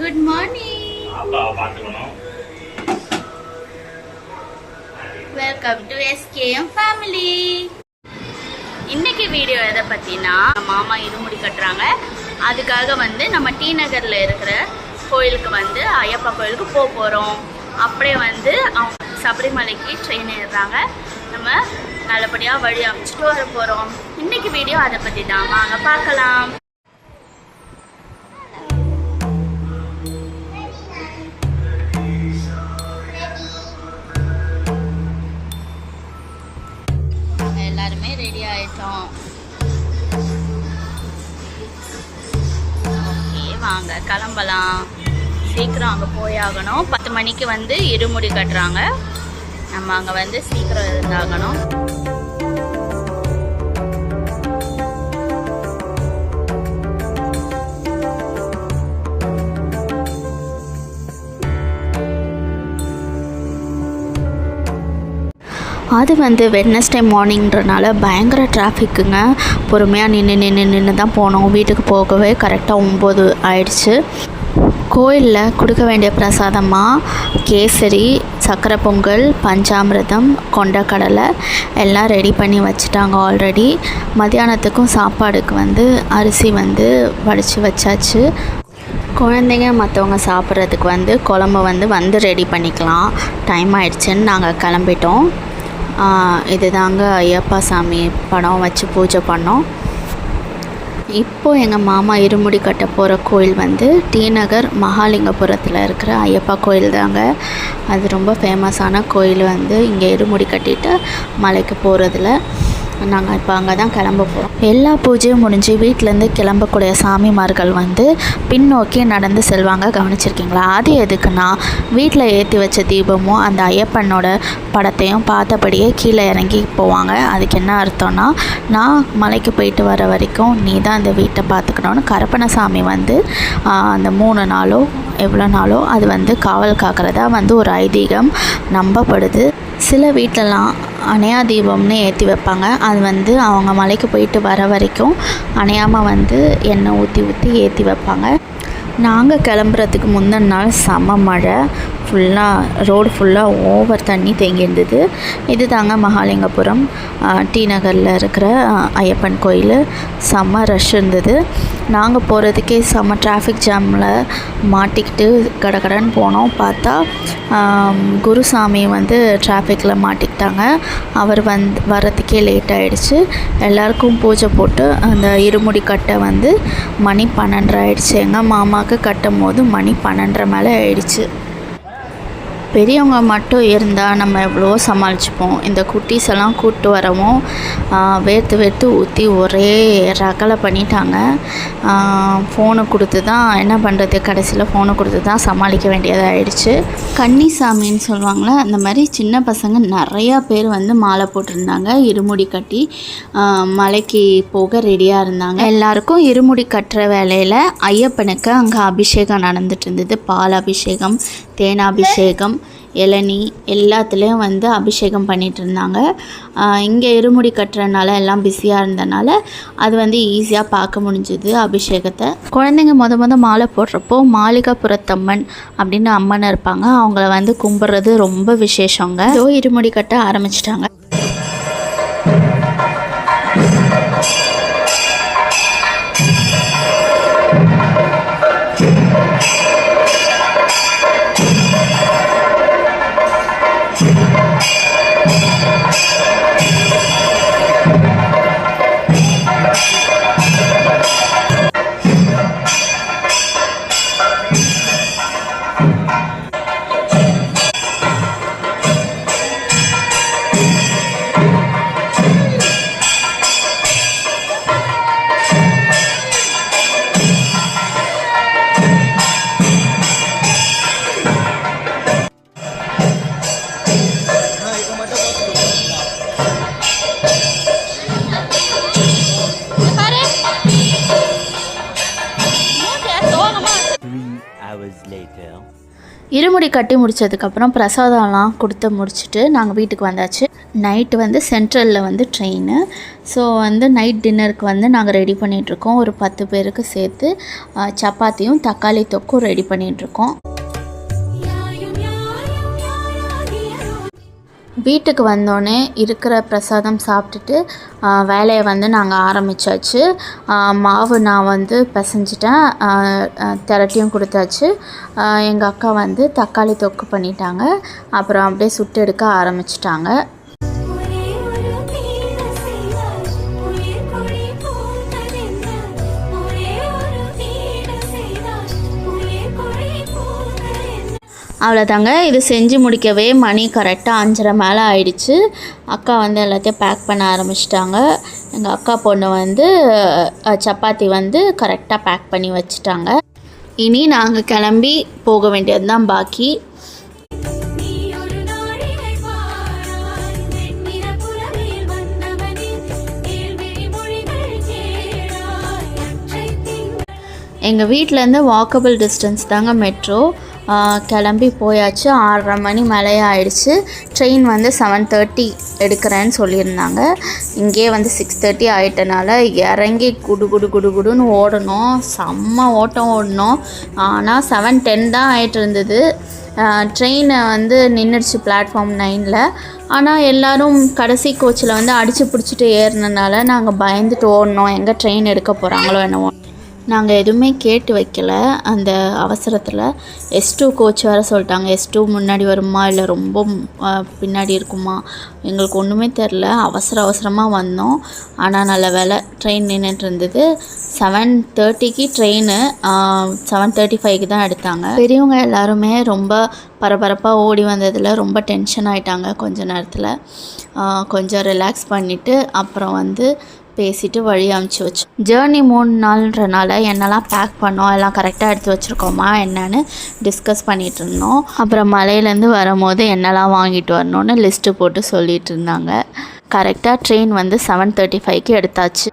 Good morning. Welcome to SKM family. இன்னைக்கு video எதை பத்தினா மாமா இருமுடி கட்டுறாங்க. அதுக்காக வந்து நம்ம டி நகர்ல இருக்கிற கோயிலுக்கு வந்து ஐயப்பா கோயிலுக்கு போறோம். அப்படியே வந்து அவங்க சபரிமலைக்கு ட்ரெயின் ஏறுறாங்க. நம்ம நல்லபடியா வழி அமைச்சிட்டு வர போறோம். இன்னைக்கு வீடியோ அதை பத்தி தான், வாங்க பார்க்கலாம். எல்லாருமே ரெடி ஆயிட்டோம். ஓகே, வாங்க கிளம்பலாம். சீக்கிரம் அங்கே போயாகணும். 10 மணிக்கு வந்து இருமுடி கட்டுறாங்க. நம்ம அங்கே வந்து சீக்கிரம் இருந்தாகணும். அது வந்து வெட்னஸ்டே மார்னிங்கிறனால பயங்கர டிராஃபிக்குங்க. பொறுமையாக நின்று தான் போனோம். வீட்டுக்கு போகவே கரெக்டாக 9 ஆயிடுச்சு. கோயிலில் கொடுக்க வேண்டிய பிரசாதமாக கேசரி, சக்கரை பொங்கல், பஞ்சாமிரதம், கொண்டக்கடலை எல்லாம் ரெடி பண்ணி வச்சுட்டாங்க ஆல்ரெடி. மத்தியானத்துக்கும் சாப்பாடுக்கு வந்து அரிசி வந்து வடித்து வச்சாச்சு. குழந்தைங்க மற்றவங்க சாப்பிட்றதுக்கு வந்து குழம்பு வந்து ரெடி பண்ணிக்கலாம். டைம் ஆயிடுச்சுன்னு நாங்கள் கிளம்பிட்டோம். இதுதாங்க ஐயப்பா சாமி படம் வச்சு பூஜை பண்ணோம். இப்போது எங்கள் மாமா இருமுடி கட்ட போகிற கோயில் வந்து டி நகர் மகாலிங்கபுரத்தில் இருக்கிற ஐயப்பா கோயில் தாங்க. அது ரொம்ப ஃபேமஸான கோயில். வந்து இங்கே இருமுடி கட்டிட்டு மலைக்கு போகிறதுல நாங்கள் இப்போ அங்கே தான் கிளம்ப போகிறோம். எல்லா பூஜையும் முடிஞ்சு வீட்டிலேருந்து கிளம்பக்கூடிய சாமிமார்கள் வந்து பின்னோக்கி நடந்து செல்வாங்க. கவனிச்சிருக்கீங்களா? அது எதுக்குன்னா, வீட்டில் ஏற்றி வச்ச தீபமும் அந்த ஐயப்பனோட படத்தையும் பார்த்தபடியே கீழே இறங்கி போவாங்க. அதுக்கு என்ன அர்த்தம்னா, நான் மலைக்கு போயிட்டு வர வரைக்கும் நீ தான் அந்த வீட்டை பார்த்துக்கணும்னு கருப்பணசாமி வந்து அந்த 3 நாளோ எவ்வளோ நாளோ அது வந்து காவல் காக்கிறதா வந்து ஒரு ஐதீகம் நம்பப்படுது. சில வீட்டிலலாம் அணையா தீபம்னு ஏற்றி வைப்பாங்க. அது வந்து அவங்க மலைக்கு போயிட்டு வர வரைக்கும் அணையாமல் வந்து எண்ணெய் ஊற்றி ஏற்றி வைப்பாங்க. நாங்கள் கிளம்புறதுக்கு முந்தின நாள் செம மழை. ரோடு ஃபுல்லாக ஓவர் தண்ணி தேங்கி இருந்தது. இது தாங்க மகாலிங்கபுரம் டி நகரில் இருக்கிற ஐயப்பன் கோயில். செம்ம ரஷ் இருந்தது. நாங்கள் போகிறதுக்கே செம்ம டிராஃபிக் ஜாமில் மாட்டிக்கிட்டு கடகடன்னு போனோம். பார்த்தா குருசாமி வந்து டிராஃபிக்கில் மாட்டிக்கிட்டாங்க. அவர் வர்றதுக்கே லேட் ஆகிடுச்சு. எல்லாருக்கும் பூஜை போட்டு அந்த இருமுடி கட்டை வந்து மணி 12 ஆகிடுச்சு. எங்கள் மாமாவுக்கு கட்டும் போது மணி 12:30 மேலே ஆயிடுச்சு. பெரியவங்க மட்டும் இருந்தால் நம்ம எவ்வளோ சமாளிச்சுப்போம். இந்த குட்டீஸ் எல்லாம் கூப்பிட்டு வரவும் வேர்த்து ஊற்றி ஒரே ரகலை பண்ணிட்டாங்க. ஃபோனை கொடுத்து தான் என்ன பண்ணுறது, கடைசியில் ஃபோனை கொடுத்து தான் சமாளிக்க வேண்டியதாக ஆயிடுச்சு. கன்னிசாமின்னு சொல்லுவாங்களே, அந்த மாதிரி சின்ன பசங்க நிறையா பேர் வந்து மாலை போட்டிருந்தாங்க. இருமுடி கட்டி மலைக்கு போக ரெடியாக இருந்தாங்க. எல்லாருக்கும் இருமுடி கட்டுற வேலையில் ஐயப்பனுக்கு அங்கே அபிஷேகம் நடந்துட்டு இருந்தது. பால் அபிஷேகம், தேனாபிஷேகம், இளநீ எல்லாத்துலேயும் வந்து அபிஷேகம் பண்ணிகிட்டு இருந்தாங்க. இங்கே இருமுடி கட்டுறதுனால எல்லாம் பிஸியாக இருந்தனால அது வந்து ஈஸியாக பார்க்க முடிஞ்சுது அபிஷேகத்தை. குழந்தைங்க முத மாலை போடுறப்போ மாளிகாபுரத்தம்மன் அப்படின்னு அம்மன் இருப்பாங்க. அவங்கள வந்து கும்பிட்றது ரொம்ப விசேஷங்க. இருமுடி கட்ட ஆரம்பிச்சிட்டாங்க. இருமுடி கட்டி முடித்ததுக்கப்புறம் பிரசாதம்லாம் கொடுத்து முடிச்சுட்டு நாங்கள் வீட்டுக்கு வந்தாச்சு. நைட்டு வந்து சென்ட்ரலில் வந்து ட்ரெயின். ஸோ வந்து நைட் டின்னருக்கு வந்து நாங்கள் ரெடி பண்ணிகிட்ருக்கோம். ஒரு 10 பேருக்கு சேர்த்து சப்பாத்தியும் தக்காளி தொக்கும் ரெடி பண்ணிகிட்ருக்கோம். வீட்டுக்கு வந்தோடனே இருக்கிற பிரசாதம் சாப்பிட்டுட்டு வேலையை வந்து நாங்கள் ஆரம்பித்தாச்சு. மாவு நான் வந்து பிசைஞ்சிட்டேன், திரட்டியும் கொடுத்தாச்சு. எங்கள் அக்கா வந்து தக்காளி தொக்கு பண்ணிட்டாங்க. அப்புறம் அப்படியே சுட்டு எடுக்க ஆரம்பிச்சிட்டாங்க. அவ்வளோதாங்க. இது செஞ்சு முடிக்கவே மணி கரெக்டாக 5:30 மேலே ஆயிடுச்சு. அக்கா வந்து எல்லாத்தையும் பேக் பண்ண ஆரம்பிச்சிட்டாங்க. எங்கள் அக்கா பொண்ணு வந்து சப்பாத்தி வந்து கரெக்டாக பேக் பண்ணி வச்சுட்டாங்க. இனி நாங்கள் கிளம்பி போக வேண்டியது தான் பாக்கி. எங்கள் வீட்டிலேருந்து வாக்கபிள் டிஸ்டன்ஸ் தாங்க மெட்ரோ. கிளம்பி போயாச்சு. 6:30 மணி மேலேயே ஆயிடுச்சு. ட்ரெயின் வந்து 7:30 எடுக்கிறேன்னு சொல்லியிருந்தாங்க. இங்கே வந்து 6:30 ஆகிட்டனால இறங்கி குடுன்னு ஓடணும். செம்ம ஓட்டம் ஓடணும். ஆனால் 7:10 தான் ஆகிட்டு இருந்தது. ட்ரெயினை வந்து நின்றுடுச்சு பிளாட்ஃபார்ம் 9ல். ஆனால் எல்லோரும் கடைசி கோச்சில் வந்து அடித்து பிடிச்சிட்டு ஏறினனால நாங்கள் பயந்துட்டு ஓடணும், எங்கே ட்ரெயின் எடுக்க போகிறாங்களோ என்னவோ. நாங்கள் எதுவுமே கேட்டு வைக்கல. அந்த அவசரத்தில் S2 கோச் வேறு சொல்லிட்டாங்க. S2 முன்னாடி வருமா இல்லை ரொம்ப பின்னாடி இருக்குமா, எங்களுக்கு ஒன்றுமே தெரில. அவசரமாக வந்தோம். ஆனால் நல்ல வேலை ட்ரெயின் நின்றுட்டு இருந்தது. 7:30க்கு ட்ரெயின் 7:35க்கு தான் எடுத்தாங்க. பெரியவங்க எல்லாருமே ரொம்ப பரபரப்பாக ஓடி வந்ததில் ரொம்ப டென்ஷன் ஆகிட்டாங்க. கொஞ்ச நேரத்தில் கொஞ்சம் ரிலாக்ஸ் பண்ணிவிட்டு அப்புறம் வந்து பேசிட்டு வழி அமுச்சு வச்சு. ஜேர்னி 3 நாள்ன்றனால என்னெல்லாம் பேக் பண்ணோம், எல்லாம் கரெக்டாக எடுத்து வச்சுருக்கோமா என்னன்னு டிஸ்கஸ் பண்ணிகிட்டு இருந்தோம். அப்புறம் மலையிலேருந்து வரும்போது என்னெல்லாம் வாங்கிட்டு வரணும்னு லிஸ்ட்டு போட்டு சொல்லிகிட்டு இருந்தாங்க. கரெக்டாக ட்ரெயின் வந்து 7:35க்கு எடுத்தாச்சு.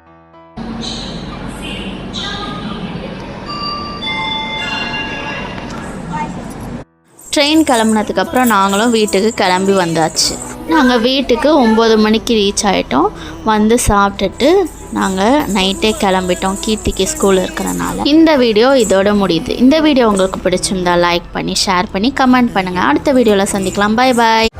ட்ரெயின் கிளம்புனதுக்கப்புறம் நாங்களும் வீட்டுக்கு கிளம்பி வந்தாச்சு. நாங்கள் வீட்டுக்கு 9 மணிக்கு ரீச் ஆகிட்டோம். வந்து சாப்பிட்டுட்டு நாங்கள் நைட்டே கிளம்பிட்டோம், கீர்த்திக்கு ஸ்கூல் இருக்கிறனால. இந்த வீடியோ இதோட முடியுது. இந்த வீடியோ உங்களுக்கு பிடிச்சிருந்தா லைக் பண்ணி ஷேர் பண்ணி கமெண்ட் பண்ணுங்கள். அடுத்த வீடியோவில் சந்திக்கலாம். பாய் பாய்.